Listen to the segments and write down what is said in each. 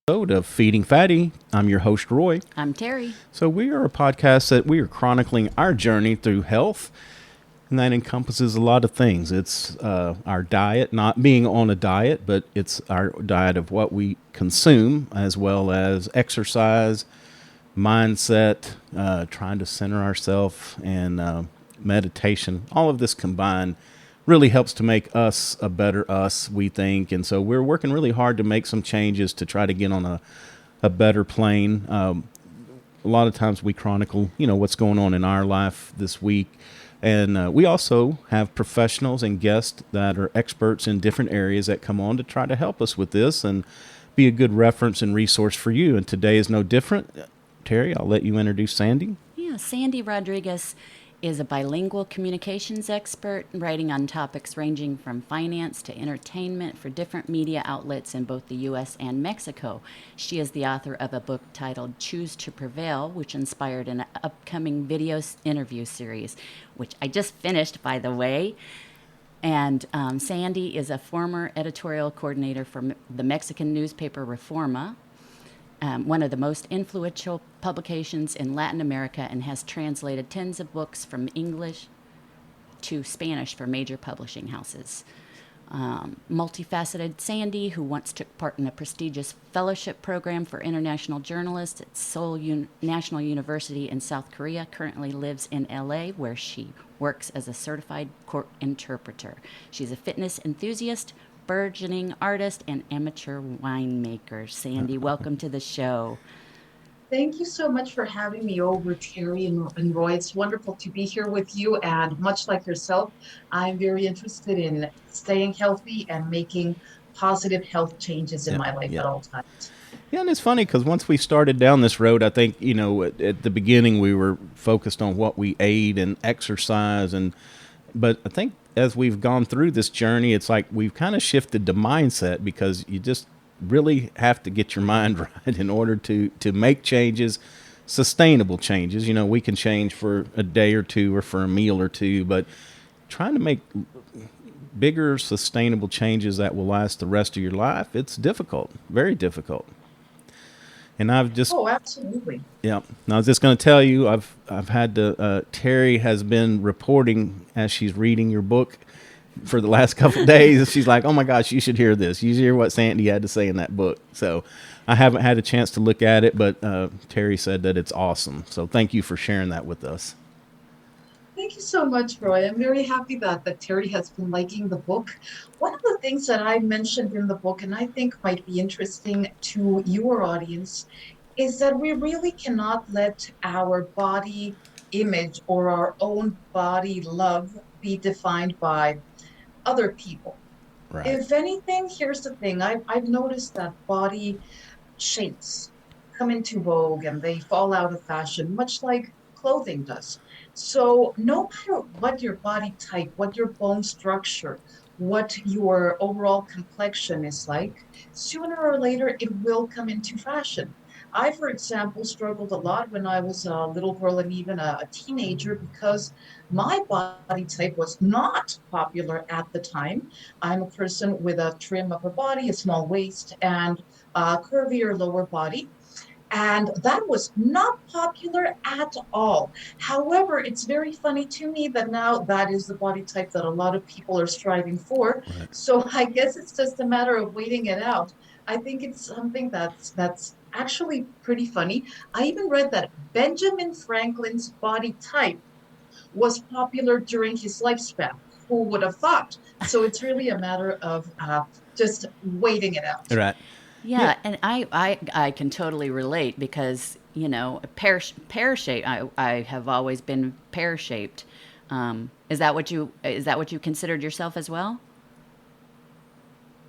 Episode of Feeding Fatty. I'm your host, Roy. I'm Terry. So we are a podcast that we are chronicling our journey through health, and that encompasses a lot of things. It's our diet, not being on a diet, but it's our diet of what we consume, as well as exercise, mindset, trying to center ourselves, and meditation. All of this combined really helps to make us a better us, we think. And so we're working really hard to make some changes to try to get on a better plane. A lot of times we chronicle, what's going on in our life this week. And we also have professionals and guests that are experts in different areas that come on to try to help us with this and be a good reference and resource for you. And today is no different. Terry, I'll let you introduce Sandy. Yeah, Sandy Rodriquez is a bilingual communications expert, writing on topics ranging from finance to entertainment for different media outlets in both the U.S. and Mexico. She is the author of a book titled Choose to Prevail, which inspired an upcoming video interview series, which I just finished, by the way. And Sandy is a former editorial coordinator for the Mexican newspaper Reforma, one of the most influential publications in Latin America, and has translated tens of books from English to Spanish for major publishing houses. Multifaceted Sandy, who once took part in a prestigious fellowship program for international journalists at Seoul National University in South Korea, currently lives in LA, where she works as a certified court interpreter. She's a fitness enthusiast, burgeoning artist, and amateur winemaker. Sandy, welcome to the show. Thank you so much for having me over, Terry and Roy. It's wonderful to be here with you. And much like yourself, I'm very interested in staying healthy and making positive health changes in my life at all times. Yeah, and it's funny because once we started down this road, I think, at the beginning we were focused on what we ate and exercise. But I think as we've gone through this journey, it's like we've kind of shifted the mindset, because you just really have to get your mind right in order to make changes, sustainable changes. We can change for a day or two or for a meal or two, but trying to make bigger, sustainable changes that will last the rest of your life, it's difficult, very difficult. And absolutely. Yeah. And I was just going to tell you, I've had to, Terry has been reporting as she's reading your book for the last couple of days. She's like, oh my gosh, you should hear this. You should hear what Sandy had to say in that book. So I haven't had a chance to look at it, but Terry said that it's awesome. So thank you for sharing that with us. Thank you so much, Roy. I'm very happy that Terry has been liking the book. One of the things that I mentioned in the book, and I think might be interesting to your audience, is that we really cannot let our body image or our own body love be defined by other people. Right. If anything, here's the thing. I've noticed that body shapes come into vogue and they fall out of fashion, much like clothing does. So no matter what your body type, what your bone structure, what your overall complexion is like, sooner or later it will come into fashion. I, for example, struggled a lot when I was a little girl and even a teenager, because my body type was not popular at the time. I'm a person with a trim upper body, a small waist, and a curvier lower body. And that was not popular at all. However, it's very funny to me that now that is the body type that a lot of people are striving for. Right. So I guess it's just a matter of waiting it out. I think it's something that's actually pretty funny. I even read that Benjamin Franklin's body type was popular during his lifespan. Who would have thought? So it's really a matter of just waiting it out. Right. Yeah, and I can totally relate, because pear shaped. I have always been pear shaped. Is that what you considered yourself as well?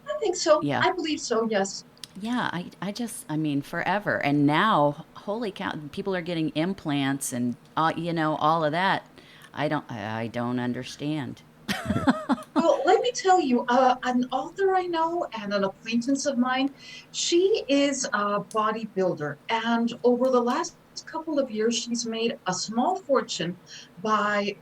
I think so. Yeah. I believe so, yes. Yeah, I mean, forever. And now, holy cow, people are getting implants and all of that. I don't understand. Well, let me tell you, an author I know and an acquaintance of mine, she is a bodybuilder. And over the last couple of years, she's made a small fortune by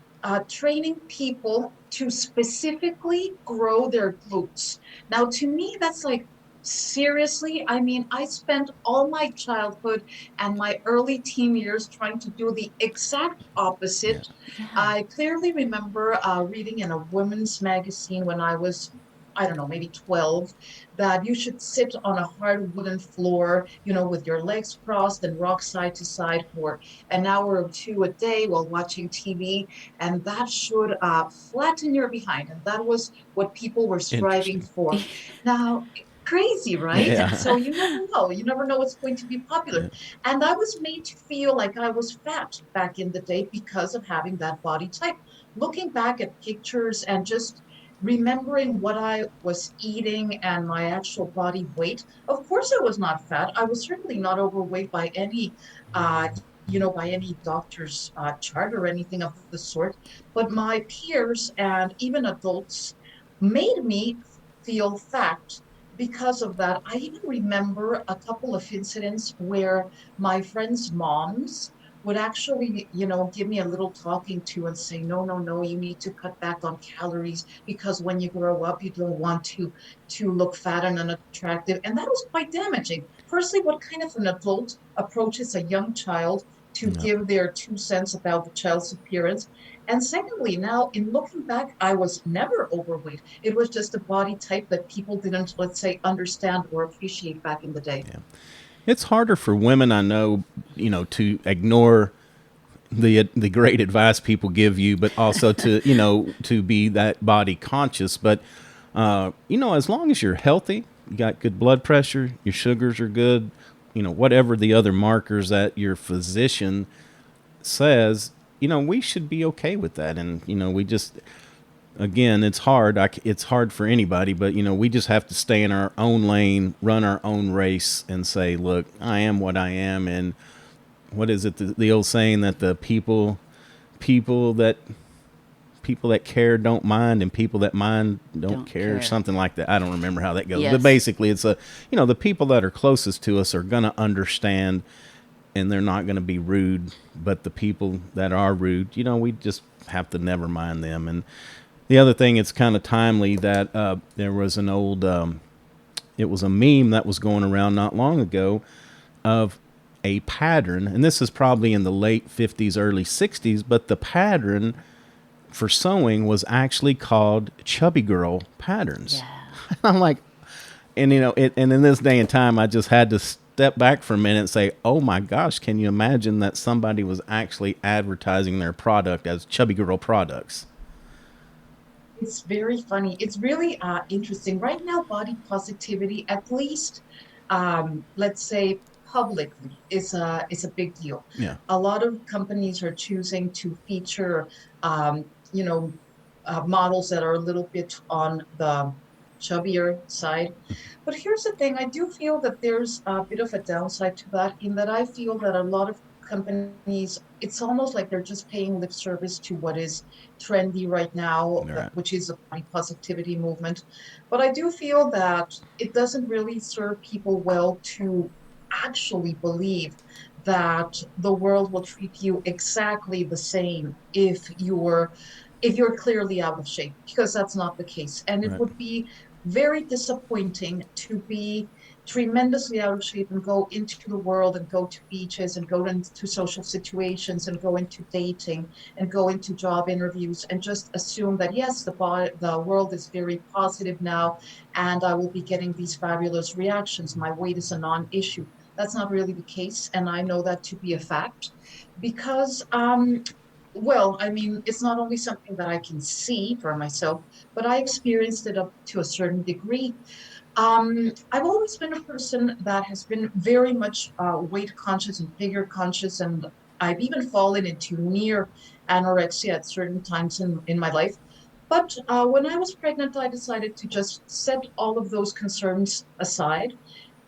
training people to specifically grow their glutes. Now, to me, that's like Seriously, I mean, I spent all my childhood and my early teen years trying to do the exact Yeah. opposite. Yeah. I clearly remember reading in a women's magazine when I was, I don't know, maybe 12, that you should sit on a hard wooden floor, with your legs crossed and rock side to side for an hour or two a day while watching TV. And that should flatten your behind. And that was what people were striving Interesting. for. Now, crazy, right? Yeah. So you never know. You never know what's going to be popular. Yeah. And I was made to feel like I was fat back in the day because of having that body type. Looking back at pictures and just remembering what I was eating and my actual body weight, of course I was not fat. I was certainly not overweight by any by any doctor's chart or anything of the sort. But my peers and even adults made me feel fat because of that. I even remember a couple of incidents where my friends' moms would actually, give me a little talking to and say, no, no, no, you need to cut back on calories because when you grow up, you don't want to look fat and unattractive. And that was quite damaging. Firstly, what kind of an adult approaches a young child to No. give their 2 cents about the child's appearance? And secondly, now in looking back, I was never overweight. It was just a body type that people didn't, let's say, understand or appreciate back in the day. Yeah. It's harder for women, I know, to ignore the great advice people give you, but also to to be that body conscious. But as long as you're healthy, you got good blood pressure, your sugars are good, whatever the other markers that your physician says, we should be okay with that. And we just, again, it's hard. It's hard for anybody, but we just have to stay in our own lane, run our own race, and say, look, I am what I am. And what is it? The old saying that the people that people that care don't mind, and people that mind don't Don't care, or care. something like that. I don't remember how that goes, but Yes. basically, it's the people that are closest to us are gonna understand, and they're not gonna be rude. But the people that are rude, we just have to never mind them. And the other thing, it's kind of timely that there was an old, it was a meme that was going around not long ago of a pattern, and this is probably in the late 50s, early 60s, but the pattern for sewing was actually called chubby girl patterns. Yeah. I'm like, and and in this day and time, I just had to step back for a minute and say, oh my gosh, can you imagine that somebody was actually advertising their product as chubby girl products? It's very funny. It's really interesting. Right now, body positivity, at least, let's say publicly, is a big deal. Yeah. A lot of companies are choosing to feature, um, you know, models that are a little bit on the chubbier side. But here's the thing, I do feel that there's a bit of a downside to that, in that I feel that a lot of companies, it's almost like they're just paying lip service to what is trendy right now, All right. which is the body positivity movement. But I do feel that it doesn't really serve people well to actually believe that the world will treat you exactly the same if you're clearly out of shape, because that's not the case. And it Right. would be very disappointing to be tremendously out of shape and go into the world and go to beaches and go into social situations and go into dating and go into job interviews and just assume that yes, the world is very positive now and I will be getting these fabulous reactions. My weight is a non-issue. That's not really the case, and I know that to be a fact because well, I mean, it's not only something that I can see for myself, but I experienced it up to a certain degree. I've always been a person that has been very much weight conscious and figure conscious, and I've even fallen into near anorexia at certain times in my life. But when I was pregnant, I decided to just set all of those concerns aside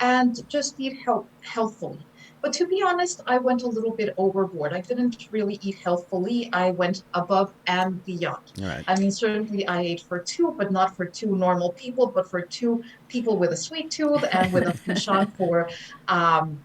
and just eat healthfully. But to be honest, I went a little bit overboard. I didn't really eat healthfully. I went above and beyond. All right. I mean, certainly I ate for two, but not for two normal people, but for two people with a sweet tooth and with a penchant for um,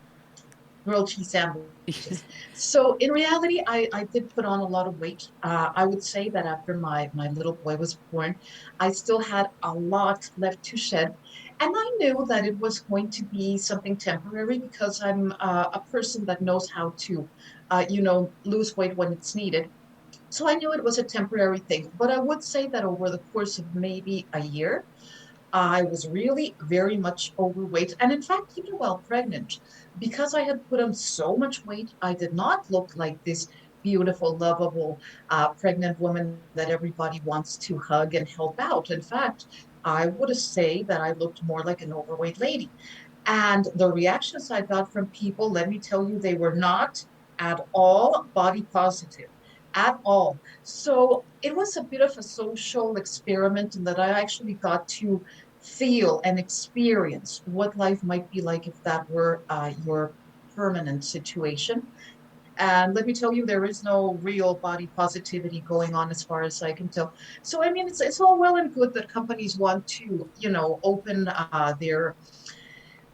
grilled cheese sandwiches. So in reality, I did put on a lot of weight. I would say that after my little boy was born, I still had a lot left to shed. And I knew that it was going to be something temporary because I'm a person that knows how to, lose weight when it's needed. So I knew it was a temporary thing. But I would say that over the course of maybe a year, I was really very much overweight. And in fact, even while pregnant, because I had put on so much weight, I did not look like this beautiful, lovable pregnant woman that everybody wants to hug and help out. In fact, I would say that I looked more like an overweight lady. And the reactions I got from people, let me tell you, they were not at all body positive, at all. So it was a bit of a social experiment in that I actually got to feel and experience what life might be like if that were your permanent situation. And let me tell you, there is no real body positivity going on as far as I can tell. So, I mean, it's all well and good that companies want to, open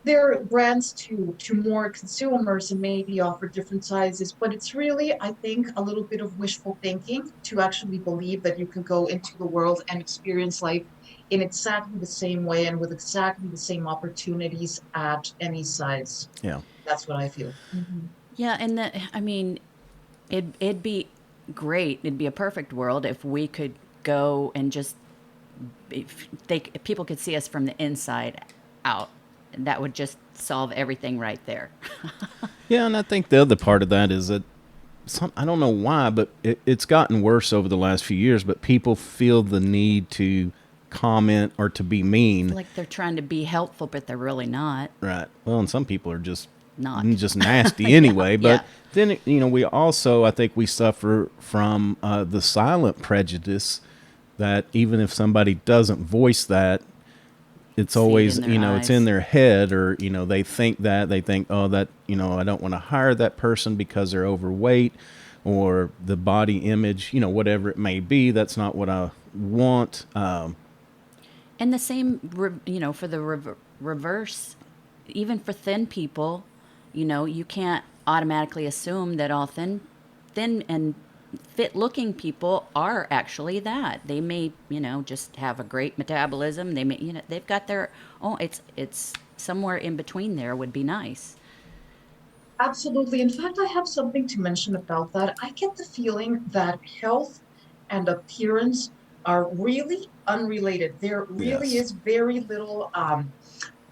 their brands to more consumers and maybe offer different sizes, but it's really, I think, a little bit of wishful thinking to actually believe that you can go into the world and experience life in exactly the same way and with exactly the same opportunities at any size. Yeah. That's what I feel. Mhm. Yeah, and that, I mean, it'd be great. It'd be a perfect world if we could go and just if people could see us from the inside out. That would just solve everything right there. Yeah, and I think the other part of that is that I don't know why, but it's gotten worse over the last few years. But people feel the need to comment or to be mean. Like they're trying to be helpful, but they're really not. Right. Well, and some people are Not. just nasty anyway. Yeah. But then we also, I think, we suffer from the silent prejudice that even if somebody doesn't voice that, it's See it always in their it's in eyes. their head, or they think oh, that I don't want to hire that person because they're overweight, or the body image, whatever it may be, that's not what I want. And the same, for the reverse, even for thin people, you can't automatically assume that all thin and fit-looking people are actually that. They may, just have a great metabolism. They may, they've got their own. It's somewhere in between there would be nice. Absolutely. In fact, I have something to mention about that. I get the feeling that health and appearance are really unrelated. There really Yes. is very little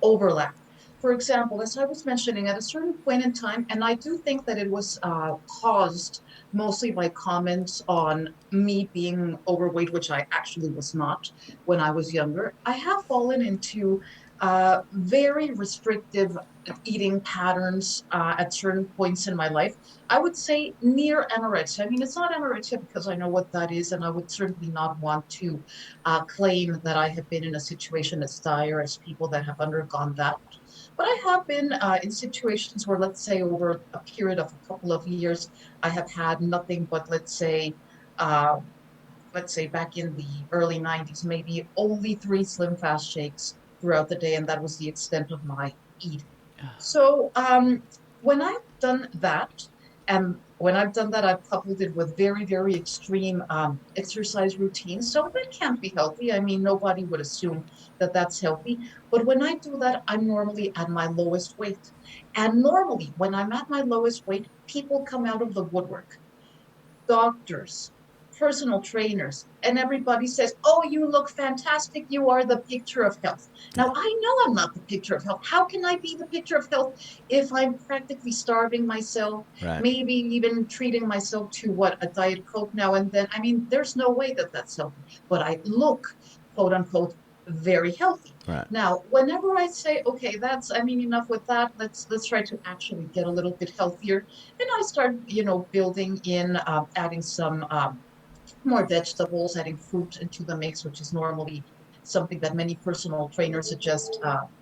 overlap. For example, as I was mentioning, at a certain point in time, and I do think that it was caused mostly by comments on me being overweight, which I actually was not when I was younger. I have fallen into very restrictive eating patterns at certain points in my life. I would say near anorexia. I mean, it's not anorexia because I know what that is, and I would certainly not want to claim that I have been in a situation as dire as people that have undergone that. But I have been in situations where, let's say, over a period of a couple of years, I have had nothing but, uh, let's say back in the early 90s, maybe only three Slim Fast shakes throughout the day, and that was the extent of my eating. So when I've done that, and when I've done that, I've coupled it with very, very extreme exercise routines. So that can't be healthy. I mean, nobody would assume that that's healthy. But when I do that, I'm normally at my lowest weight. And normally, when I'm at my lowest weight, people come out of the woodwork, doctors, personal trainers, and everybody says, "Oh, you look fantastic. You are the picture of health." Now, I know I'm not the picture of health. How can I be the picture of health if I'm practically starving myself, Right. maybe even treating myself to what, a Diet Coke now and then? I mean, there's no way that that's healthy, but I look, quote unquote, very healthy. Right. Now, whenever I say, okay, I mean, enough with that, let's try to actually get a little bit healthier, and I start, building in, adding some more vegetables, adding fruit into the mix, which is normally something that many personal trainers suggest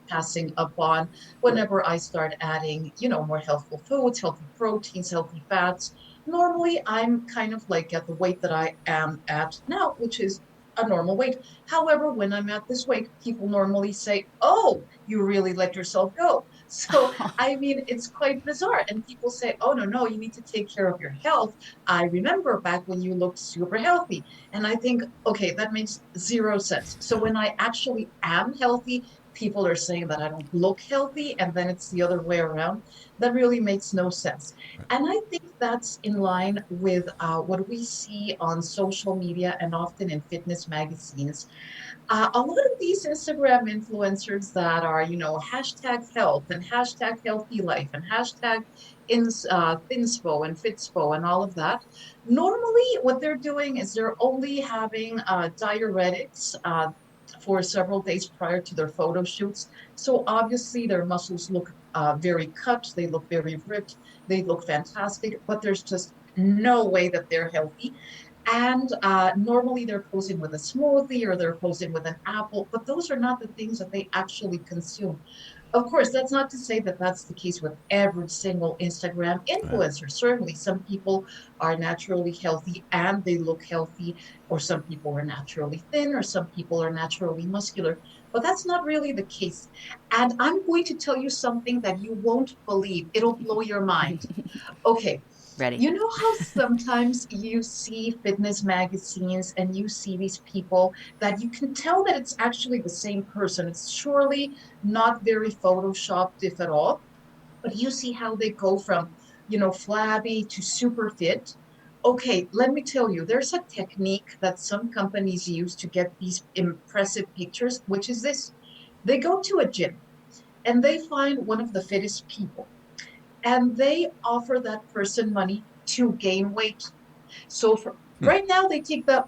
passing up on. Whenever I start adding, more healthful foods, healthy proteins, healthy fats, normally I'm kind of like at the weight that I am at now, which is a normal weight. However, when I'm at this weight, people normally say, "Oh, you really let yourself go." So, I mean, it's quite bizarre. And people say, "Oh, no, no, you need to take care of your health. I remember back when you looked super healthy." And I think, okay, that makes zero sense. So when I actually am healthy, people are saying that I don't look healthy, and then it's the other way around. That really makes no sense. And I think that's in line with what we see on social media and often in fitness magazines. A lot of these Instagram influencers that are, hashtag health and hashtag healthy life and hashtag thinspo and fitspo and all of that. Normally, what they're doing is they're only having diuretics for several days prior to their photo shoots. So obviously, their muscles look very cut, they look very ripped, they look fantastic, but there's just no way that they're healthy. And normally they're posing with a smoothie or they're posing with an apple, but those are not the things that they actually consume. Of course, that's not to say that that's the case with every single Instagram Right. influencer. Certainly, some people are naturally healthy and they look healthy, or some people are naturally thin, or some people are naturally muscular. But that's not really the case. And I'm going to tell you something that you won't believe. It'll blow your mind. Okay, Ready? you know how sometimes you see fitness magazines and you see these people that you can tell that it's actually the same person. It's surely not very photoshopped, if at all, but you see how they go from, flabby to super fit. Okay, let me tell you, there's a technique that some companies use to get these impressive pictures, which is this. They go to a gym and they find one of the fittest people and they offer that person money to gain weight. So for Hmm. right now, they take the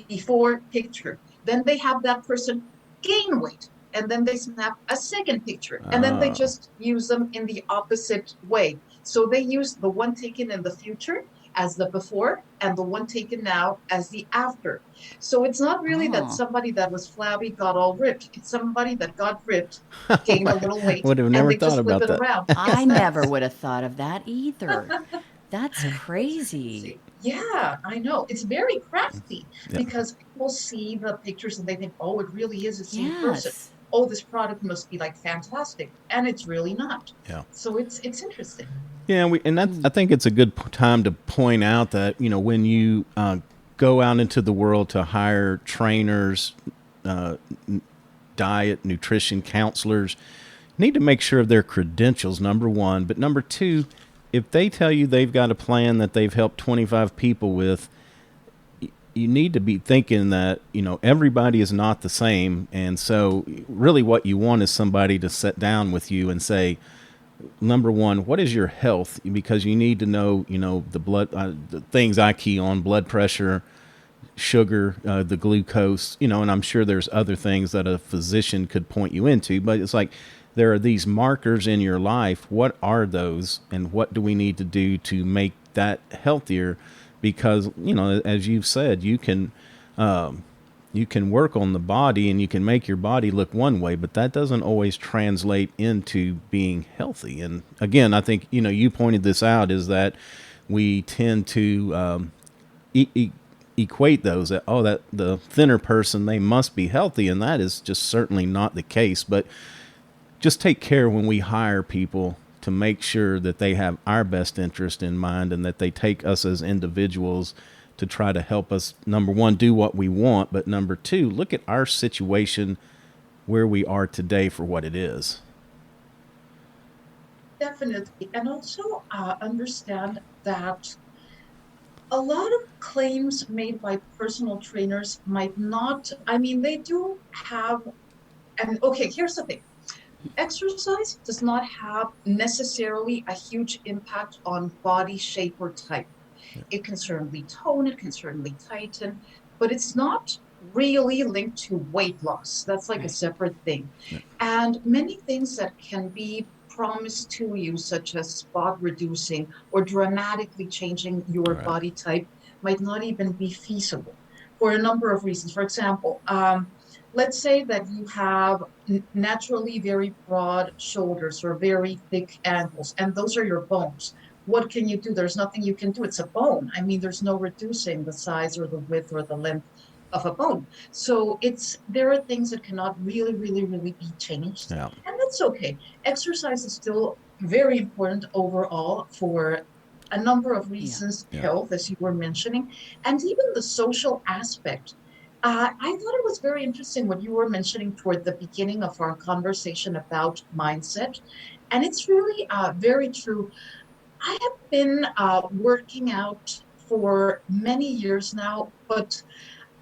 before picture, then they have that person gain weight, and then they snap a second picture, and then they Oh. just use them in the opposite way. So they use the one taken in the future as the before and the one taken now as the after. So it's not really that Oh, somebody that was flabby got all ripped. It's somebody that got ripped, gained a little weight, Would have and never they thought just flip about it that. around. I never would have thought of that either. That's It's crazy. crazy. Yeah, I know. It's very crafty Yeah. because people see the pictures and they think, oh, it really is the same person. Yes. Oh, this product must be like fantastic. And it's really not. Yeah. So it's interesting. Yeah, and that's. I think it's a good time to point out that when you go out into the world to hire trainers, uh, diet, nutrition counselors, need to make sure of their credentials. Number one, but number two, if they tell you they've got a plan that they've helped 25 people with, you need to be thinking that everybody is not the same, and so really what you want is somebody to sit down with you and say, number one, what is your health? Because you need to know, the blood, the things I key on: blood pressure, sugar, the glucose, and I'm sure there's other things that a physician could point you into. But it's like there are these markers in your life. What are those, and what do we need to do to make that healthier? Because as you've said, you can work on the body and you can make your body look one way, but that doesn't always translate into being healthy. And again, I think you pointed this out, is that we tend to equate those, that that the thinner person, they must be healthy, and that is just certainly not the case. But just take care when we hire people to make sure that they have our best interest in mind and that they take us as individuals to try to help us, number one, do what we want, but number two, look at our situation where we are today for what it is. Definitely. And also understand that a lot of claims made by personal trainers might not, I mean, they do have, and okay, here's the thing. Exercise does not have necessarily a huge impact on body shape or type. It can certainly tone, it can certainly tighten, but it's not really linked to weight loss. That's like a Right. separate thing. And many things that can be promised to you, such as spot reducing or dramatically changing your Right. body type, might not even be feasible for a number of reasons. For example, let's say that you have naturally very broad shoulders or very thick ankles, and those are your bones. What can you do? There's nothing you can do. It's a bone. I mean, there's no reducing the size or the width or the length of a bone. So there are things that cannot really, really, really be changed. Yeah. And that's okay. Exercise is still very important overall for a number of Yeah. reasons, Yeah. health, as you were mentioning, and even the social aspect. I thought it was very interesting what you were mentioning toward the beginning of our conversation about mindset. And it's really very true. I have been working out for many years now, but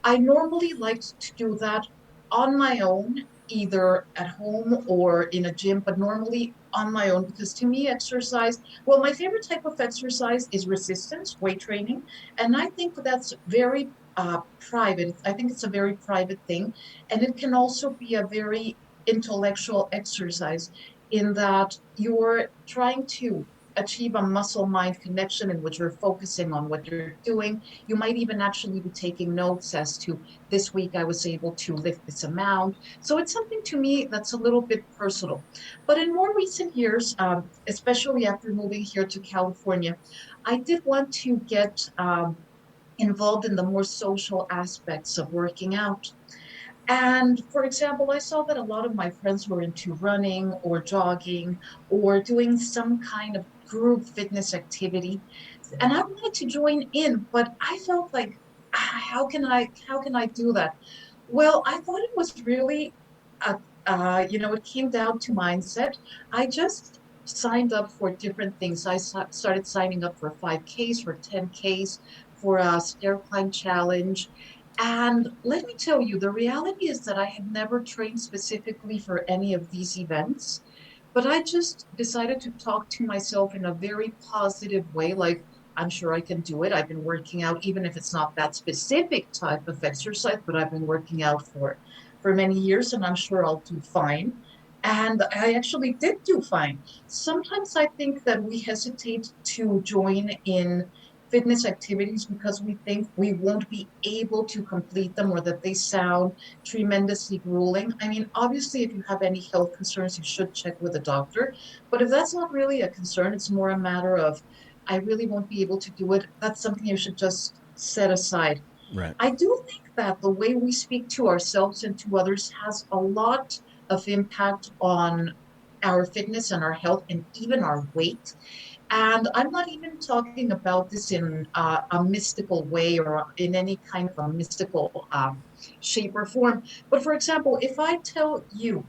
I normally like to do that on my own, either at home or in a gym, but normally on my own because to me, exercise, well, my favorite type of exercise is resistance, weight training. And I think that's very private. I think it's a very private thing. And it can also be a very intellectual exercise in that you're trying to achieve a muscle mind connection in which you're focusing on what you're doing. You might even actually be taking notes as to this week I was able to lift this amount. So it's something to me that's a little bit personal. But in more recent years, especially after moving here to California, I did want to get involved in the more social aspects of working out. And for example, I saw that a lot of my friends were into running or jogging or doing some kind of group fitness activity. And I wanted to join in, but I felt like, how can I do that? Well, I thought it was really, it came down to mindset. I just signed up for different things. I started signing up for 5Ks, for 10Ks, for a stair climb challenge. And let me tell you, the reality is that I had never trained specifically for any of these events, but I just decided to talk to myself in a very positive way, like, I'm sure I can do it. I've been working out, even if it's not that specific type of exercise, but I've been working out for many years, and I'm sure I'll do fine. And I actually did do fine. Sometimes I think that we hesitate to join in fitness activities because we think we won't be able to complete them or that they sound tremendously grueling. I mean, obviously, if you have any health concerns, you should check with a doctor. But if that's not really a concern, it's more a matter of, I really won't be able to do it. That's something you should just set aside. Right. I do think that the way we speak to ourselves and to others has a lot of impact on our fitness and our health and even our weight. And I'm not even talking about this in a mystical way or in any kind of a mystical shape or form. But for example, if I tell you,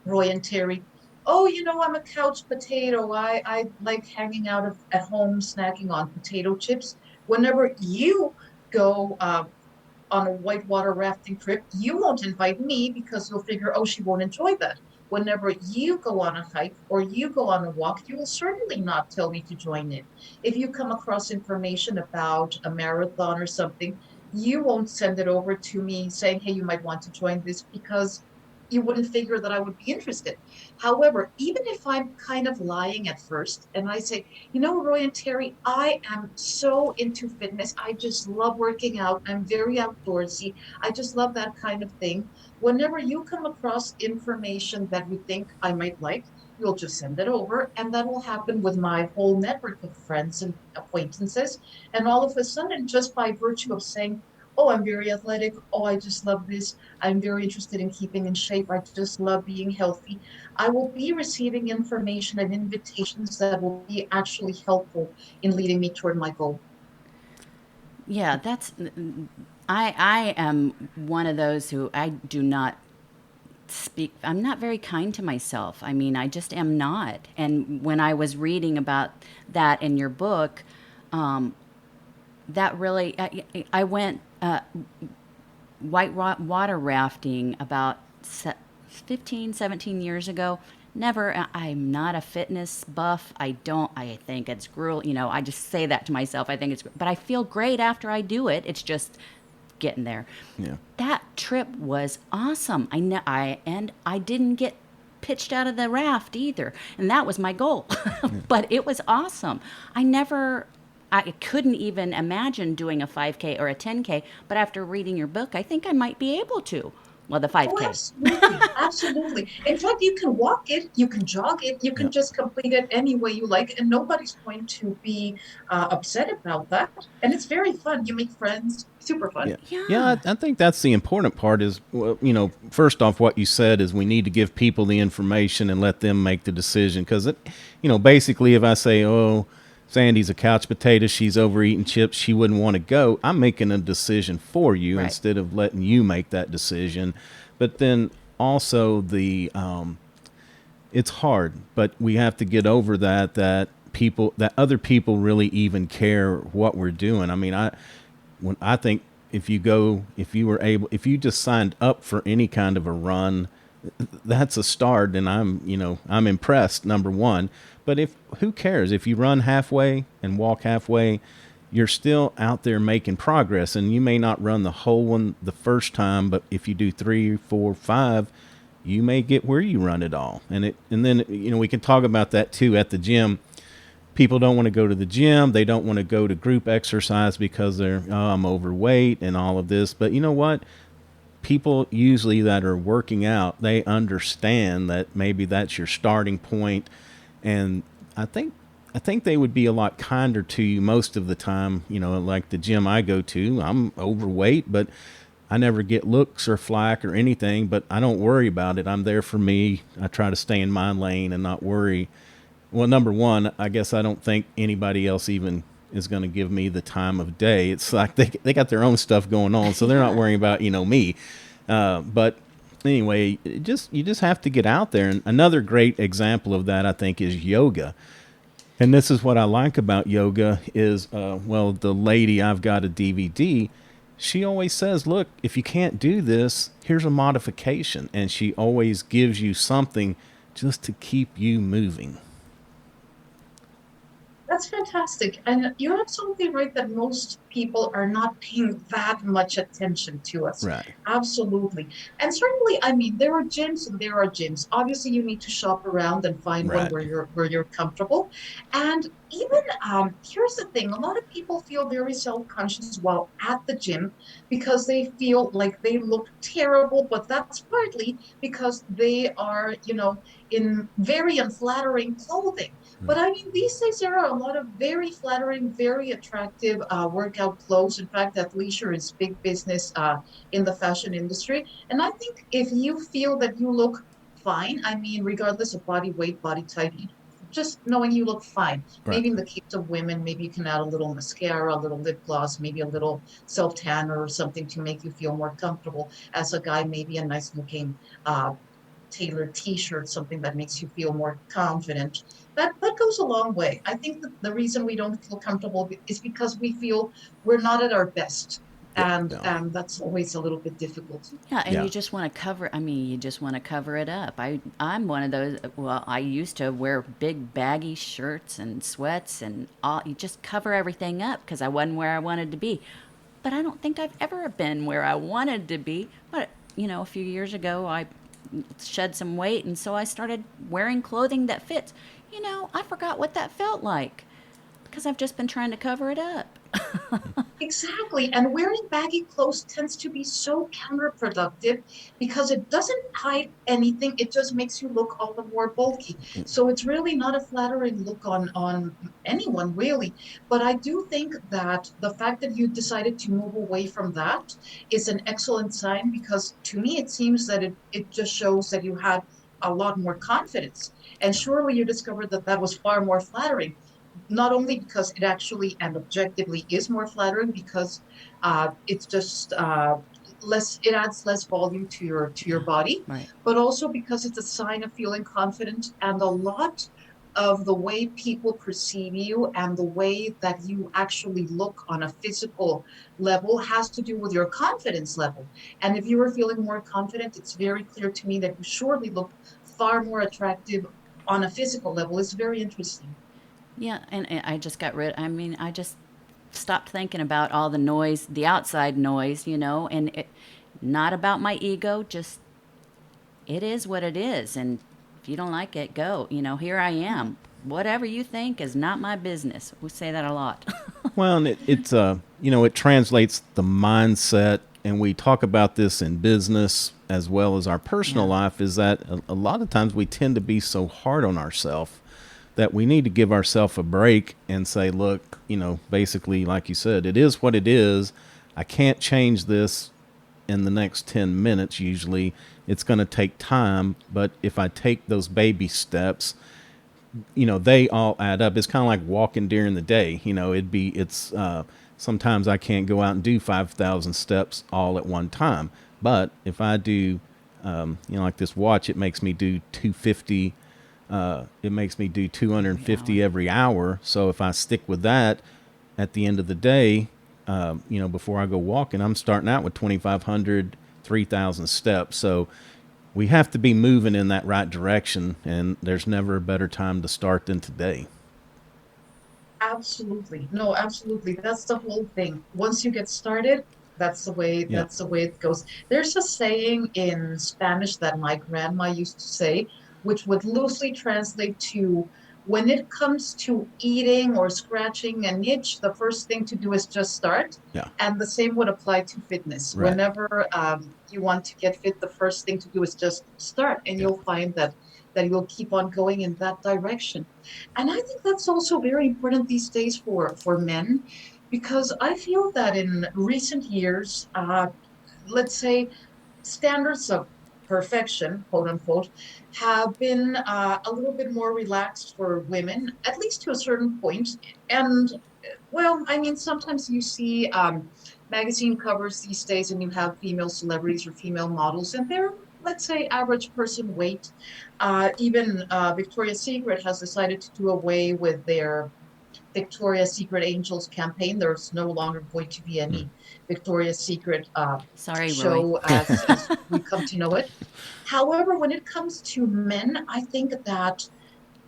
Roy and Terry, oh, I'm a couch potato. I like hanging out at home, snacking on potato chips. Whenever you go on a whitewater rafting trip, you won't invite me because you'll figure, oh, she won't enjoy that. Whenever you go on a hike or you go on a walk, you will certainly not tell me to join in. If you come across information about a marathon or something, you won't send it over to me saying, hey, you might want to join this because you wouldn't figure that I would be interested. However, even if I'm kind of lying at first and I say, Roy and Terry, I am so into fitness. I just love working out. I'm very outdoorsy. I just love that kind of thing. Whenever you come across information that you think I might like, you'll just send it over. And that will happen with my whole network of friends and acquaintances. And all of a sudden, just by virtue of saying, oh, I'm very athletic. Oh, I just love this. I'm very interested in keeping in shape. I just love being healthy. I will be receiving information and invitations that will be actually helpful in leading me toward my goal. Yeah, I am one of those who I do not speak. I'm not very kind to myself. I mean, I just am not. And when I was reading about that in your book, um, that really, I went water rafting about 15, 17 years ago. Never, I'm not a fitness buff. I think it's gruel. I just say that to myself. I think but I feel great after I do it. It's just getting there. Yeah. That trip was awesome. And I didn't get pitched out of the raft either. And that was my goal. But it was awesome. I couldn't even imagine doing a 5K or a 10K, but after reading your book, I think I might be able to. Well, the Oh, 5K. absolutely. Absolutely. In fact, you can walk it, you can jog it, you Yeah. can just complete it any way you like, and nobody's going to be upset about that. And it's very fun. You make friends, super fun. Yeah. Yeah, Yeah. I think that's the important part is, well, first off, what you said is we need to give people the information and let them make the decision. Because, basically, if I say, oh, Sandy's a couch potato. She's overeating chips. She wouldn't want to go. I'm making a decision for you Right. instead of letting you make that decision. But then also it's hard, but we have to get over that other people really even care what we're doing. I mean, I think if if you just signed up for any kind of a run, that's a start, and I'm impressed, number one. But who cares if you run halfway and walk halfway, you're still out there making progress, and you may not run the whole one the first time, but if you do 3, 4, 5, you may get where you run it all. And then we can talk about that too at the gym. People don't want to go to the gym. They don't want to go to group exercise because I'm overweight and all of this. But you know what? People usually that are working out, they understand that maybe that's your starting point. And I think they would be a lot kinder to you most of the time. Like the gym I go to, I'm overweight, but I never get looks or flack or anything, but I don't worry about it. I'm there for me. I try to stay in my lane and not worry. Well, number one, I guess I don't think anybody else even is going to give me the time of day. It's like they got their own stuff going on, so they're not worrying about, me. But anyway, you just have to get out there. And another great example of that, I think, is yoga. And this is what I like about yoga is, the lady I've got a DVD, she always says, look, if you can't do this, here's a modification. And she always gives you something just to keep you moving. That's fantastic. And you're absolutely right that most people are not paying that much attention to us. Right. Absolutely. And certainly, I mean, there are gyms and there are gyms. Obviously, you need to shop around and find one Right. where you're comfortable. And even here's the thing, a lot of people feel very self-conscious while at the gym because they feel like they look terrible, but that's partly because they are, in very unflattering clothing. But I mean, these days there are a lot of very flattering, very attractive workout clothes. In fact, athleisure is big business in the fashion industry. And I think if you feel that you look fine, I mean, regardless of body weight, body type, just knowing you look fine. Right. Maybe in the case of women, maybe you can add a little mascara, a little lip gloss, maybe a little self-tanner or something to make you feel more comfortable. As a guy, maybe a nice looking tailored t-shirt, something that makes you feel more confident. That goes a long way. I think that the reason we don't feel comfortable is because we feel we're not at our best. And that's always a little bit difficult. Yeah, and Yeah. you just want to cover it up. I'm one of those, well, I used to wear big baggy shirts and sweats and all, you just cover everything up because I wasn't where I wanted to be. But I don't think I've ever been where I wanted to be. But, a few years ago, I shed some weight, and so I started wearing clothing that fits. I forgot what that felt like because I've just been trying to cover it up. Exactly. And wearing baggy clothes tends to be so counterproductive because it doesn't hide anything. It just makes you look all the more bulky. So it's really not a flattering look on anyone, really. But I do think that the fact that you decided to move away from that is an excellent sign because to me, it seems that it just shows that you had a lot more confidence. And surely you discovered that that was far more flattering, not only because it actually and objectively is more flattering because it's just it adds less volume to your body, Right. but also because it's a sign of feeling confident. And a lot of the way people perceive you and the way that you actually look on a physical level has to do with your confidence level. And if you are feeling more confident, it's very clear to me that you surely look far more attractive on a physical level. It's very interesting. Yeah, and I just stopped thinking about all the noise, the outside noise, and not about my ego, just it is what it is. And if you don't like it, go. Here I am. Whatever you think is not my business. We say that a lot. Well, and it translates the mindset, and we talk about this in business as well as our personal life, is that a lot of times we tend to be so hard on ourselves that we need to give ourselves a break and say, look, basically, like you said, it is what it is. I can't change this in the next 10 minutes. Usually it's going to take time. But if I take those baby steps, they all add up. It's kind of like walking during the day. Sometimes I can't go out and do 5,000 steps all at one time. But if I do, like this watch, it makes me do 250. It makes me do 250 every hour. So if I stick with that at the end of the day, before I go walking, I'm starting out with 2,500, 3,000 steps. So we have to be moving in that right direction, and there's never a better time to start than today. Absolutely. No, absolutely. That's the whole thing. Once you get started, Yeah. that's the way it goes. There's a saying in Spanish that my grandma used to say, which would loosely translate to when it comes to eating or scratching an itch, the first thing to do is just start. Yeah. And the same would apply to fitness. Right. Whenever you want to get fit, the first thing to do is just start, and Yeah. you'll find that you'll keep on going in that direction. And I think that's also very important these days for men, because I feel that in recent years, let's say standards of perfection, quote unquote, have been a little bit more relaxed for women, at least to a certain point. And well, I mean, sometimes you see magazine covers these days and you have female celebrities or female models, and they're, let's say, average person weight. Even Victoria's Secret has decided to do away with their Victoria's Secret Angels campaign. There's no longer going to be any Victoria's Secret Sorry, Roy. show as we come to know it. However, when it comes to men, I think that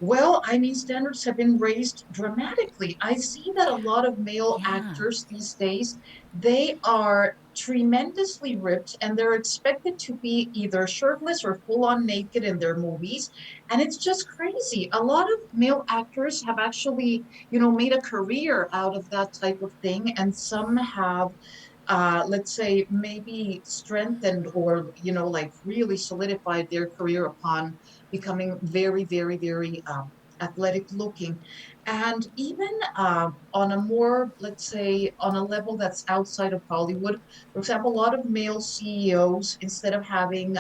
well, I mean, standards have been raised dramatically. I see that a lot of male Yeah. actors these days, they are tremendously ripped and they're expected to be either shirtless or full on naked in their movies. And it's just crazy. A lot of male actors have actually, made a career out of that type of thing. And some have let's say maybe strengthened or like really solidified their career upon becoming very very very athletic looking. And even on a more, let's say, on a level that's outside of Hollywood, for example, a lot of male CEOs, instead of having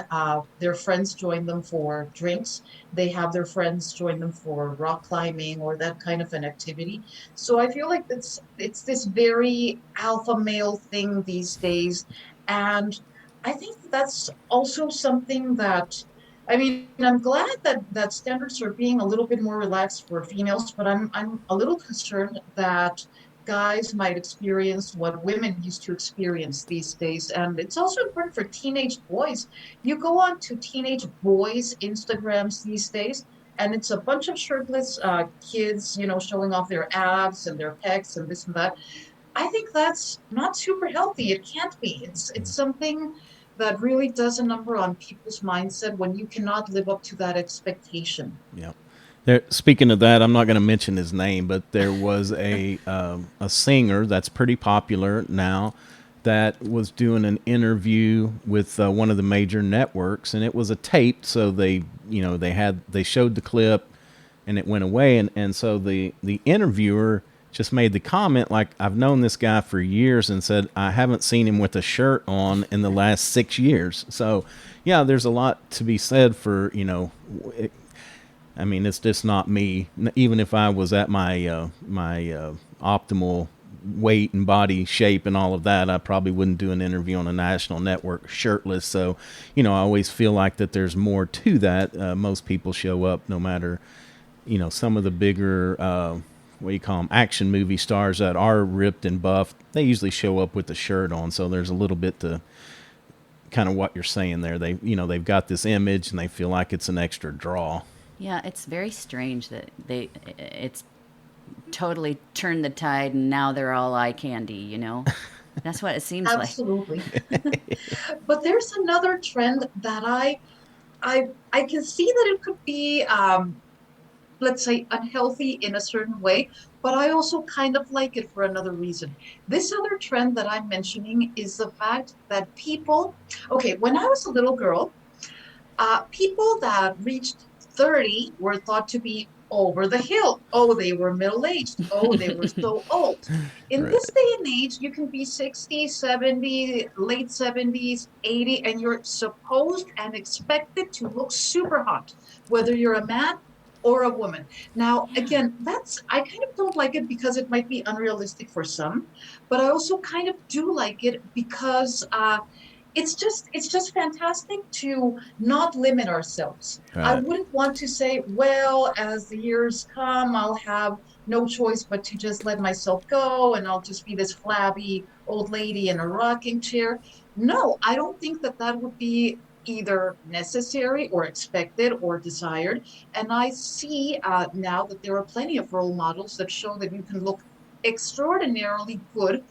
their friends join them for drinks, they have their friends join them for rock climbing or that kind of an activity. So I feel like it's this very alpha male thing these days. And I think that's also something that, I mean, I'm glad that standards are being a little bit more relaxed for females, but I'm a little concerned that guys might experience what women used to experience these days. And it's also important for teenage boys. You go on to teenage boys' Instagrams these days, and it's a bunch of shirtless kids, showing off their abs and their pecs and this and that. I think that's not super healthy. It can't be. It's something that really does a number on people's mindset when you cannot live up to that expectation. Yeah. Speaking of that, I'm not going to mention his name, but there was a singer that's pretty popular now that was doing an interview with one of the major networks, and it was a tape. So they showed the clip, and it went away, and so the interviewer just made the comment like, I've known this guy for years, and said I haven't seen him with a shirt on in the last 6 years. So yeah, there's a lot to be said for I mean, it's just not me. Even if I was at my optimal weight and body shape and all of that, I probably wouldn't do an interview on a national network shirtless. So, I always feel like that there's more to that. Most people show up no matter, some of the bigger, what do you call them, action movie stars that are ripped and buffed. They usually show up with the shirt on. So there's a little bit to kind of what you're saying there. They've got this image and they feel like it's an extra draw. Yeah, it's very strange that it's totally turned the tide and now they're all eye candy. That's what it seems like. Absolutely. But there's another trend that I can see that it could be let's say unhealthy in a certain way, but I also kind of like it for another reason. This other trend that I'm mentioning is the fact that people, okay, when I was a little girl, people that reached 30 were thought to be over the hill. Oh, they were middle aged. Oh, they were so old. In Right. this day and age, you can be 60, 70, late 70s, 80, and you're supposed and expected to look super hot, whether you're a man or a woman. Now, again, I kind of don't like it because it might be unrealistic for some, but I also kind of do like it because it's just fantastic to not limit ourselves. I Right. wouldn't want to say, well, as the years come, I'll have no choice but to just let myself go and I'll just be this flabby old lady in a rocking chair. No, I don't think that that would be either necessary or expected or desired. And I see now that there are plenty of role models that show that you can look extraordinarily good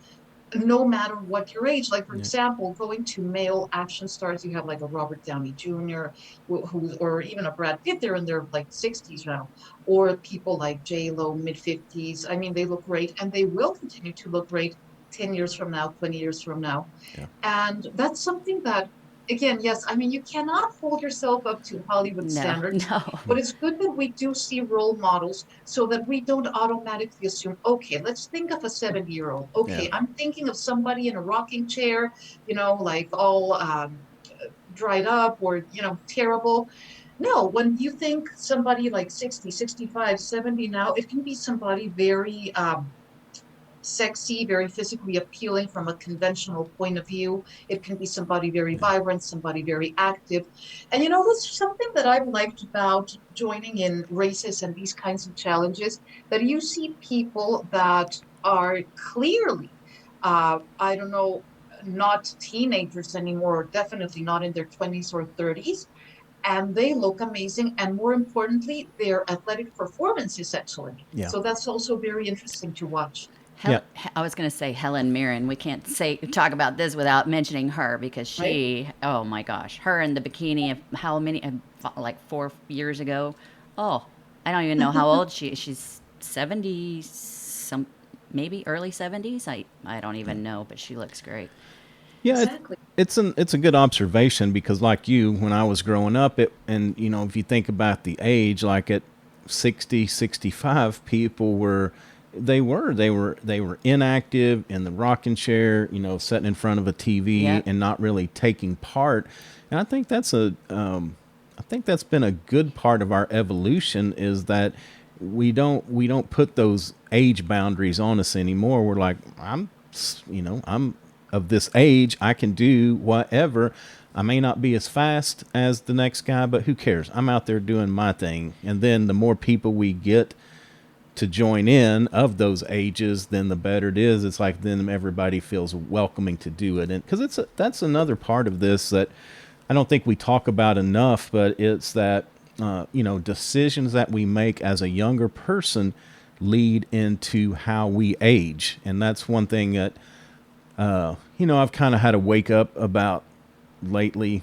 no matter what your age. Like, for Yeah. example, going to male action stars, you have like a Robert Downey Jr., or even a Brad Pitt, they're in their like 60s now, or people like J Lo, mid 50s. I mean, they look great and they will continue to look great 10 years from now, 20 years from now. Yeah. And that's something that, again, yes, I mean, you cannot hold yourself up to Hollywood No, standards, no. but it's good that we do see role models so that we don't automatically assume, okay, let's think of a 70-year-old. Yeah. Okay, I'm thinking of somebody in a rocking chair, like all dried up or, terrible. No, when you think somebody like 60, 65, 70 now, it can be somebody very sexy, very physically appealing from a conventional point of view. It can be somebody very Yeah. vibrant, somebody very active. And that's something that I've liked about joining in races and these kinds of challenges, that you see people that are clearly, I don't know, not teenagers anymore, or definitely not in their 20s or 30s, and they look amazing. And more importantly, their athletic performance is excellent. Yeah. So that's also very interesting to watch. Yeah. I was going to say Helen Mirren. We can't talk about this without mentioning her because Right? oh my gosh, her in the bikini of how many, like 4 years ago. Oh, I don't even know how old she is. She's 70, some maybe early 70s. I don't even know, but she looks great. Yeah, Exactly. it's a good observation because, like you, when I was growing up, if you think about the age, like at 60, 65, people they were inactive in the rocking chair, sitting in front of a TV Yep. and not really taking part. And I think that's been a good part of our evolution is that we don't put those age boundaries on us anymore. We're like, I'm of this age, I can do whatever. I may not be as fast as the next guy, but who cares? I'm out there doing my thing. And then the more people we get to join in of those ages, then the better it is. It's like then everybody feels welcoming to do it. And because that's another part of this that I don't think we talk about enough, but it's that, decisions that we make as a younger person lead into how we age. And that's one thing that I've kind of had to wake up about lately.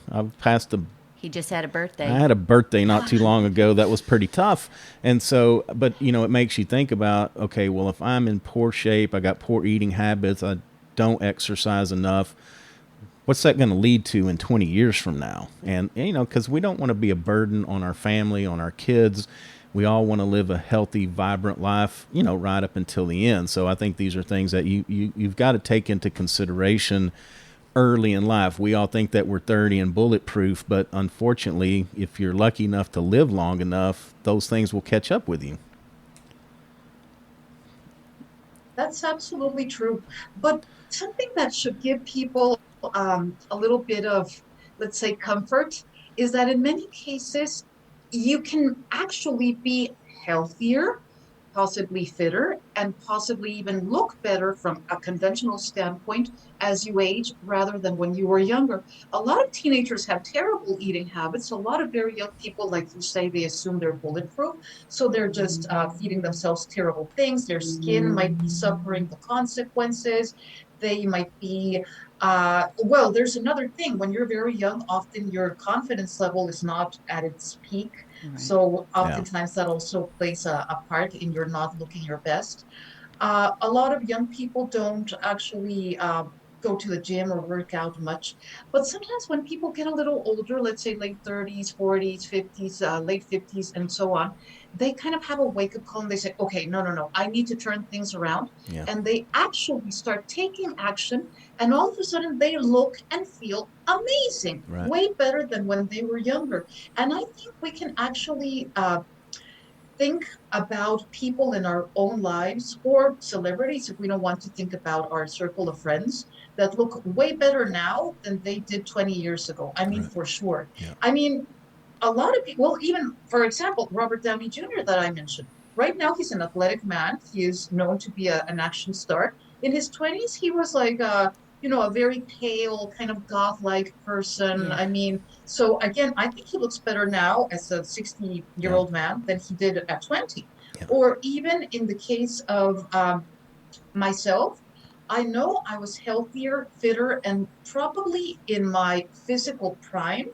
I've passed He just had a I birthday. had a birthday not too long ago that was pretty tough. And so, but it makes you think about, okay, well, if I'm in poor shape, I got poor eating habits, I don't exercise enough, what's that going to lead to in 20 years from now? And, because we don't want to be a burden on our family, on our kids. We all want to live a healthy, vibrant life, right up until the end. So I think these are things that you've got to take into consideration early in life. We all think that we're 30 and bulletproof, but unfortunately, if you're lucky enough to live long enough, those things will catch up with you. That's absolutely true. But something that should give people a little bit of, let's say, comfort is that in many cases, you can actually be healthier, possibly fitter, and possibly even look better from a conventional standpoint as you age rather than when you were younger. A lot of teenagers have terrible eating habits. A lot of very young people, like you say, they assume they're bulletproof. So they're just feeding themselves terrible things. Their skin might be suffering the consequences. They might be, well, there's another thing. When you're very young, often your confidence level is not at its peak. Right. So Yeah. oftentimes that also plays a part in your not looking your best. A lot of young people don't actually go to the gym or work out much. But sometimes when people get a little older, let's say late 30s, 40s, 50s, late 50s, and so on, they kind of have a wake up call and they say, okay, no, no, no, I need to turn things around. Yeah. And they actually start taking action. And all of a sudden, they look and feel amazing, Right. way better than when they were younger. And I think we can actually think about people in our own lives or celebrities, if we don't want to think about our circle of friends, that look way better now than they did 20 years ago. I mean, Right. for sure. Yeah. I mean, a lot of people, well, even for example, Robert Downey Jr. that I mentioned. Right now, he's an athletic man. He is known to be an action star. In his 20s, he was like a very pale, kind of goth-like person. Yeah. I mean, so again, I think he looks better now as a 60-year Yeah. old man than he did at 20. Yeah. Or even in the case of myself, I know I was healthier, fitter, and probably in my physical prime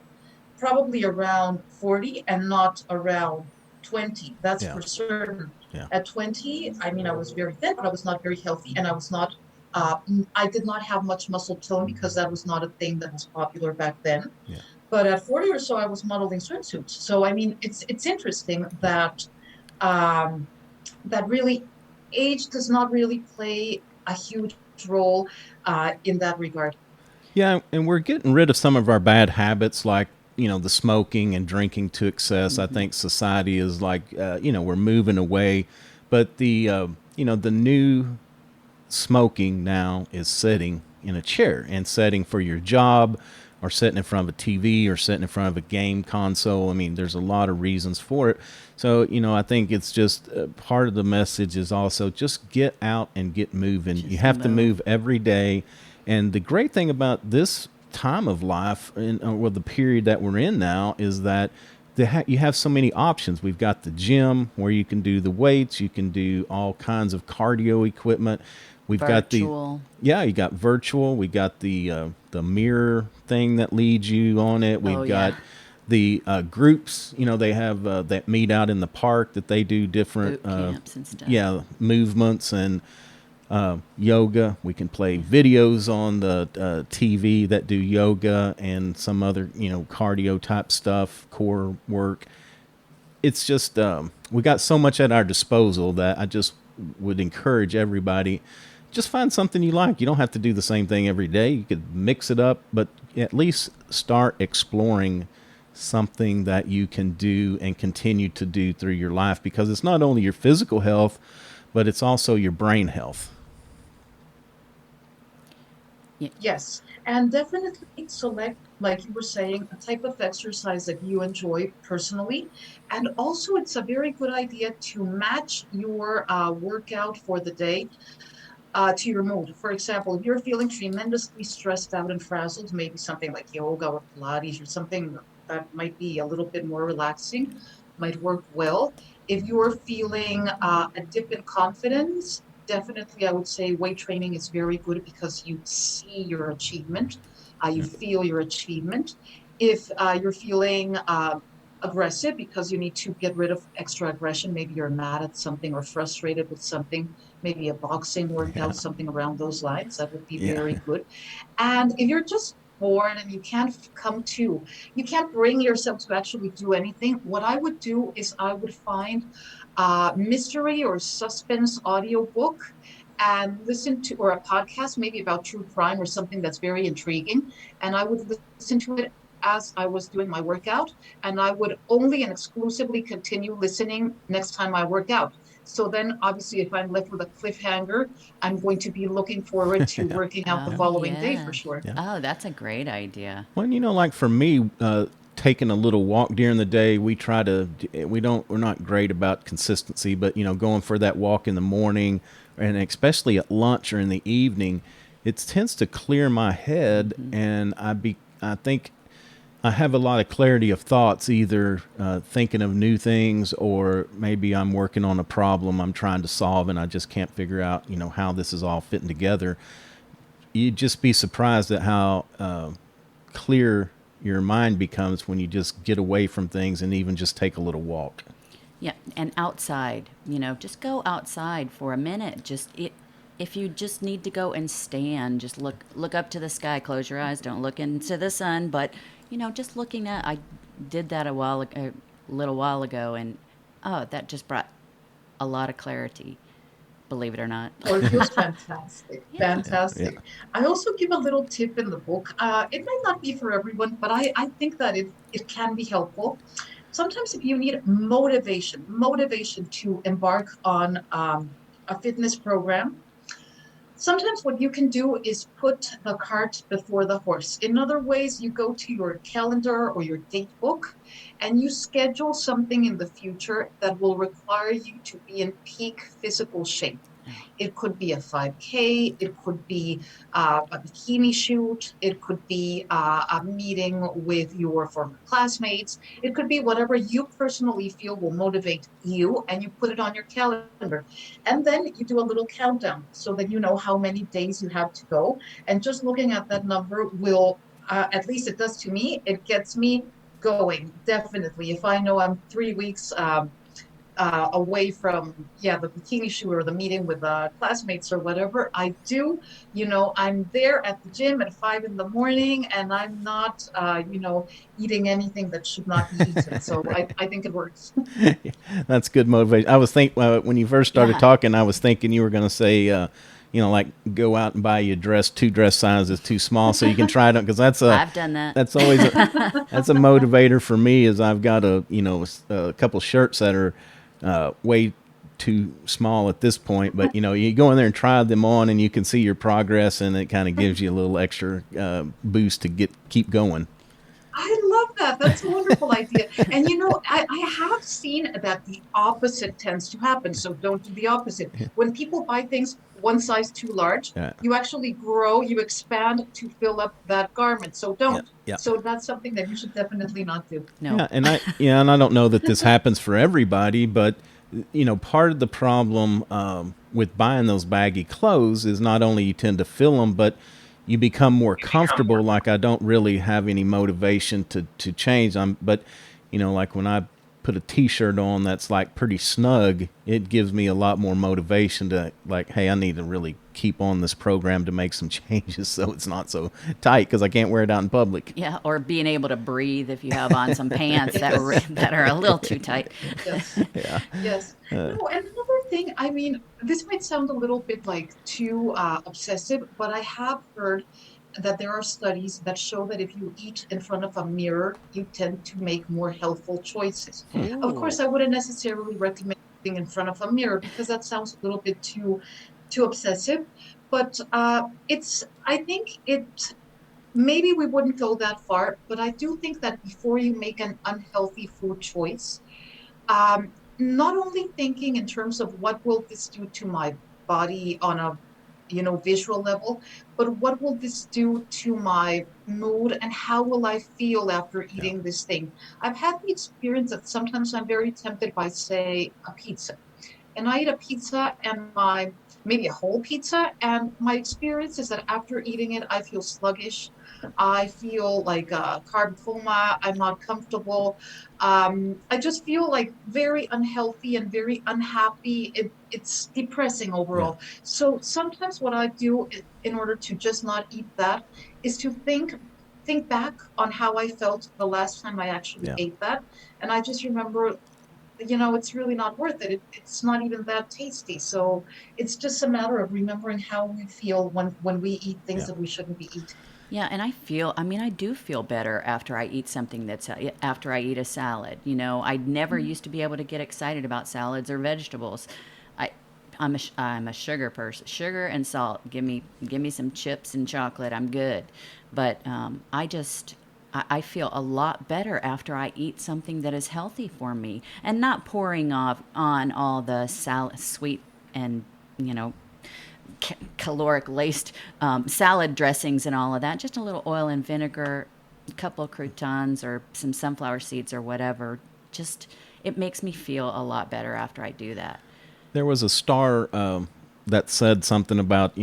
probably around 40 and not around 20. That's Yeah. for certain. Yeah. At 20, I mean, I was very thin, but I was not very healthy. And I was not, uh, I did not have much muscle tone because that was not a thing that was popular back then. Yeah. But at 40 or so, I was modeling swimsuits. So, I mean, it's interesting Yeah. um, that really age does not really play a huge role in that regard. Yeah, and we're getting rid of some of our bad habits, like the smoking and drinking to excess. I Hmm. think society is like, we're moving away, but the new smoking now is sitting in a chair and setting for your job, or sitting in front of a TV, or sitting in front of a game console. I mean, there's a lot of reasons for it. So, I think it's just part of the message is also just get out and get moving. You Just have to move. move every day. And the great thing about this time of life, or the period that we're in now, is that you have so many options. We've got the gym where you can do the weights, you can do all kinds of cardio equipment. We've got Virtual. you got virtual. We got the mirror thing that leads you on it. Oh, We've got yeah. the groups. They have that meet out in the park that they do different Boot camps and stuff. movements and yoga. We can play videos on the TV that do yoga and some other cardio type stuff, core work. It's just we got so much at our disposal that I just would encourage everybody, just find something you like. You don't have to do the same thing every day. You could mix it up, but at least start exploring something that you can do and continue to do through your life, because it's not only your physical health, but it's also your brain health. Yeah. Yes, and definitely select, like you were saying, a type of exercise that you enjoy personally. And also, it's a very good idea to match your workout for the day to your mood. For example, if you're feeling tremendously stressed out and frazzled, maybe something like yoga or Pilates or something that might be a little bit more relaxing might work well. If you're feeling a dip in confidence, definitely I would say weight training is very good because you see your achievement, you feel your achievement. If you're feeling aggressive because you need to get rid of extra aggression, maybe you're mad at something or frustrated with something, maybe a boxing Yeah. workout, something around those lines, that would be Yeah. very good. And if you're just bored and you can't bring yourself to actually do anything, what I would do is I would find a mystery or suspense audiobook and listen to, or a podcast, maybe about true crime or something that's very intriguing. And I would listen to it as I was doing my workout, and I would only and exclusively continue listening next time I work out. So then, obviously, if I'm left with a cliffhanger, I'm going to be looking forward to working out the Oh, following day for yeah. sure. Yeah. Oh, that's a great idea. Well, like for me, taking a little walk during the day, we're not great about consistency, but going for that walk in the morning, and especially at lunch or in the evening, it tends to clear my head, Hmm. and I think I have a lot of clarity of thoughts, either thinking of new things, or maybe I'm working on a problem I'm trying to solve and I just can't figure out, how this is all fitting together. You'd just be surprised at how clear your mind becomes when you just get away from things and even just take a little walk. Yeah, and outside, just go outside for a minute. If you just need to go and stand, just look up to the sky, close your eyes, don't look into the sun, but just looking at, I did that a little while ago, and oh, that just brought a lot of clarity, believe it or not. Oh, it feels fantastic. Yeah. Yeah. Yeah. Fantastic. I also give a little tip in the book. It might not be for everyone, but I think that it can be helpful. Sometimes if you need motivation to embark on a fitness program, sometimes what you can do is put the cart before the horse. In other ways, you go to your calendar or your date book and you schedule something in the future that will require you to be in peak physical shape. It could be a 5K, it could be a bikini shoot, it could be a meeting with your former classmates, it could be whatever you personally feel will motivate you, and you put it on your calendar. And then you do a little countdown so that you know how many days you have to go. And just looking at that number will, at least it does to me, it gets me going, definitely. If I know I'm 3 weeks away from the bikini shoot or the meeting with classmates or whatever, I do, I'm there at the gym at 5 in the morning, and I'm not eating anything that should not be eaten. So I think it works. That's good motivation. I was when you first started Yeah. talking, I was thinking you were going to say, like go out and buy you two dress sizes too small so you can try it on, because I've done that. that's always that's a motivator for me. Is I've got a couple shirts that are way too small at this point, but you go in there and try them on, and you can see your progress, and it kind of gives you a little extra boost to keep going. I love that. That's a wonderful idea. And I have seen that the opposite tends to happen. So don't do the opposite. When people buy things one size too large, Yeah. you actually grow, you expand to fill up that garment. So Yeah. don't. Yeah. So that's something that you should definitely not do. No. Yeah, and I don't know that this happens for everybody, but part of the problem with buying those baggy clothes is not only you tend to fill them, but you become more comfortable. Like I don't really have any motivation to change. But like when I put a T-shirt on that's like pretty snug, it gives me a lot more motivation to like, hey, I need to really keep on this program to make some changes so it's not so tight, because I can't wear it out in public. Yeah, or being able to breathe if you have on some pants that are a little too tight. Yes. Yeah. Yes. No, and another thing, I mean, this might sound a little bit like too obsessive, but I have heard that there are studies that show that if you eat in front of a mirror, you tend to make more healthful choices. Of Ooh. course, I wouldn't necessarily recommend eating in front of a mirror because that sounds a little bit too obsessive. But I think maybe we wouldn't go that far, but I do think that before you make an unhealthy food choice, not only thinking in terms of what will this do to my body on a visual level, but what will this do to my mood and how will I feel after Yeah. eating this thing. I've had the experience that sometimes I'm very tempted by, say, a pizza, and I eat a pizza and maybe a whole pizza, and my experience is that after eating it, I feel sluggish. I feel like carb coma. I'm not comfortable. I just feel like very unhealthy and very unhappy. It's depressing Yeah. overall. So sometimes what I do in order to just not eat that is to think back on how I felt the last time I actually Yeah. ate that, and I just remember it's really not worth it. It's not even that tasty. So it's just a matter of remembering how we feel when we eat things Yeah. that we shouldn't be eating. Yeah, and I do feel better after I eat something after I eat a salad. I never used to be able to get excited about salads or vegetables. I, I'm a sugar person. Sugar and salt. Give me some chips and chocolate. I'm good. But I feel a lot better after I eat something that is healthy for me and not pouring off on all the sweet and you know caloric laced salad dressings and all of that. Just a little oil and vinegar, a couple of croutons or some sunflower seeds or whatever. Just it makes me feel a lot better after I do that. There was a star that said something about,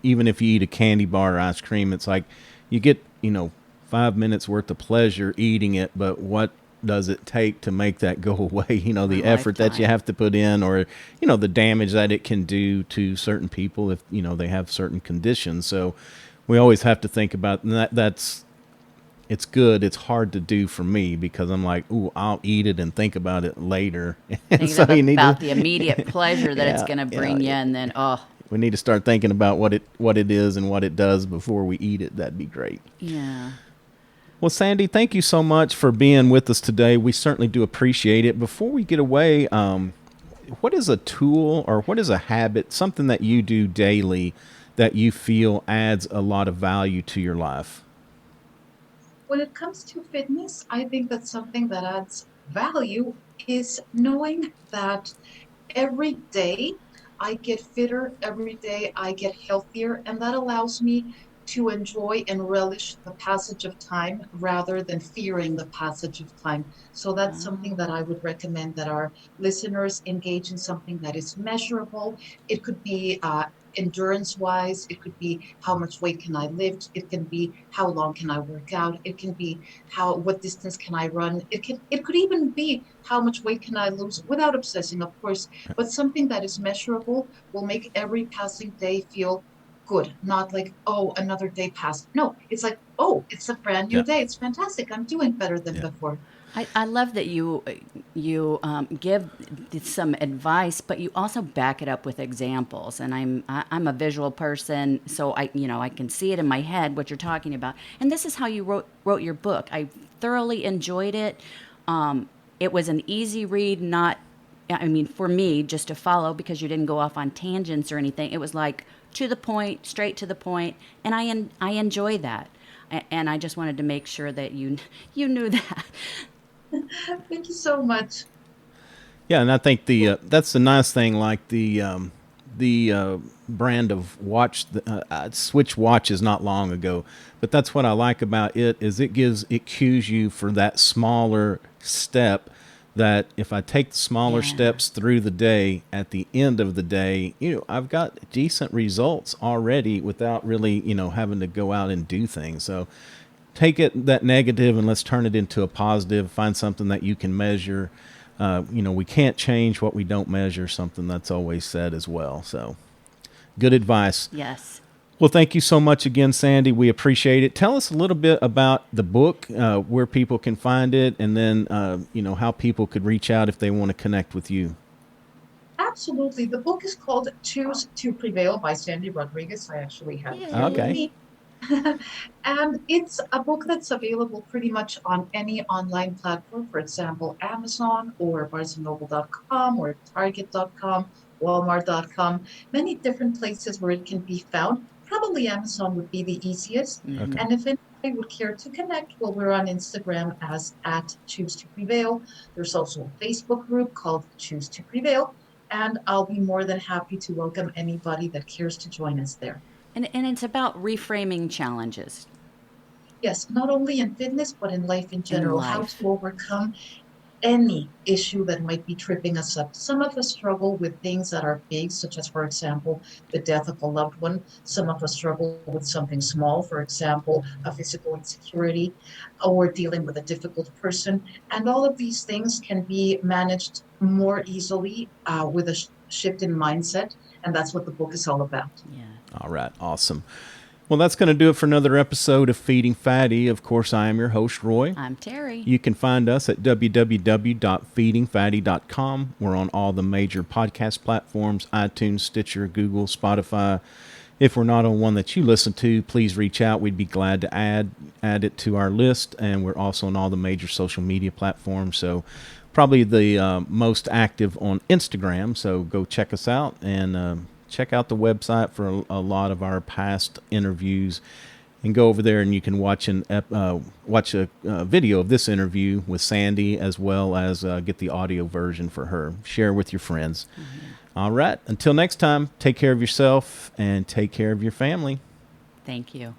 even if you eat a candy bar or ice cream, it's like you get, 5 minutes worth of pleasure eating it, but what does it take to make that go away? For The a effort that you lifetime. have to put in, or, the damage that it can do to certain people if, they have certain conditions. So we always have to think about and it's good. It's hard to do for me because I'm like, ooh, I'll eat it and think about it later. And Think so you need about to, the immediate pleasure that it's yeah, going to bring you, and then we need to start thinking about what it is and what it does before we eat it. That'd be great. yeah. Well, Sandy, thank you so much for being with us today. We certainly do appreciate it. Before we get away, what is a tool or what is a habit, something that you do daily that you feel adds a lot of value to your life? When it comes to fitness, I think that something that adds value is knowing that every day I get fitter, every day I get healthier, and that allows me to enjoy and relish the passage of time rather than fearing the passage of time. So that's something that I would recommend that our listeners engage in something that is measurable. It could be endurance wise, it could be how much weight can I lift, it can be how long can I work out, it can be how what distance can I run, it could even be how much weight can I lose without obsessing, of course, but something that is measurable will make every passing day feel good, not like, oh, another day passed. No, it's like, oh, it's a brand new Yeah. day. It's fantastic. I'm doing better than Yeah. before. I love that you give some advice, but you also back it up with examples. And I'm a visual person, so I can see it in my head what you're talking about. And this is how you wrote your book. I thoroughly enjoyed it. It was an easy read, not I mean for me just to follow because you didn't go off on tangents or anything. It was like to the point, straight to the point, and I enjoy that. And I just wanted to make sure that you knew that. Thank you so much. Yeah, and I think that's the nice thing. Like the brand of watch, switched watches not long ago, but that's what I like about it is it cues you for that smaller step. That if I take the smaller Yeah. steps through the day, at the end of the day, I've got decent results already without really, having to go out and do things. So take that negative and let's turn it into a positive. Find something that you can measure. We can't change what we don't measure, something that's always said as well. So good advice. Yes. Well, thank you so much again, Sandy. We appreciate it. Tell us a little bit about the book, where people can find it, and then, how people could reach out if they want to connect with you. Absolutely. The book is called Choose to Prevail by Sandy Rodriquez. I actually have it here with Okay. me. And it's a book that's available pretty much on any online platform, for example, Amazon or BarnesandNoble.com or Target.com, Walmart.com, many different places where it can be found. Probably Amazon would be the easiest. Okay. And if anybody would care to connect, well, we're on Instagram as at Choose to Prevail. There's also a Facebook group called Choose to Prevail. And I'll be more than happy to welcome anybody that cares to join us there. And it's about reframing challenges Yes, not only in fitness, but in life in in general, how life. to overcome any issue that might be tripping us up. Some of us struggle with things that are big, such as, for example, the death of a loved one. Some of us struggle with something small, for example, a physical insecurity, or dealing with a difficult person. And all of these things can be managed more easily with a shift in mindset. And that's what the book is all about. Yeah. All right. Awesome. Well, that's going to do it for another episode of Feeding Fatty. Of course, I am your host, Roy. I'm Terry. You can find us at www.feedingfatty.com. We're on all the major podcast platforms, iTunes, Stitcher, Google, Spotify. If we're not on one that you listen to, please reach out. We'd be glad to add it to our list. And we're also on all the major social media platforms. So probably the most active on Instagram. So go check us out and check out the website for a lot of our past interviews. And go over there and you can watch watch a video of this interview with Sandy, as well as get the audio version for her. Share with your friends. Mm-hmm. All right. Until next time, take care of yourself and take care of your family. Thank you.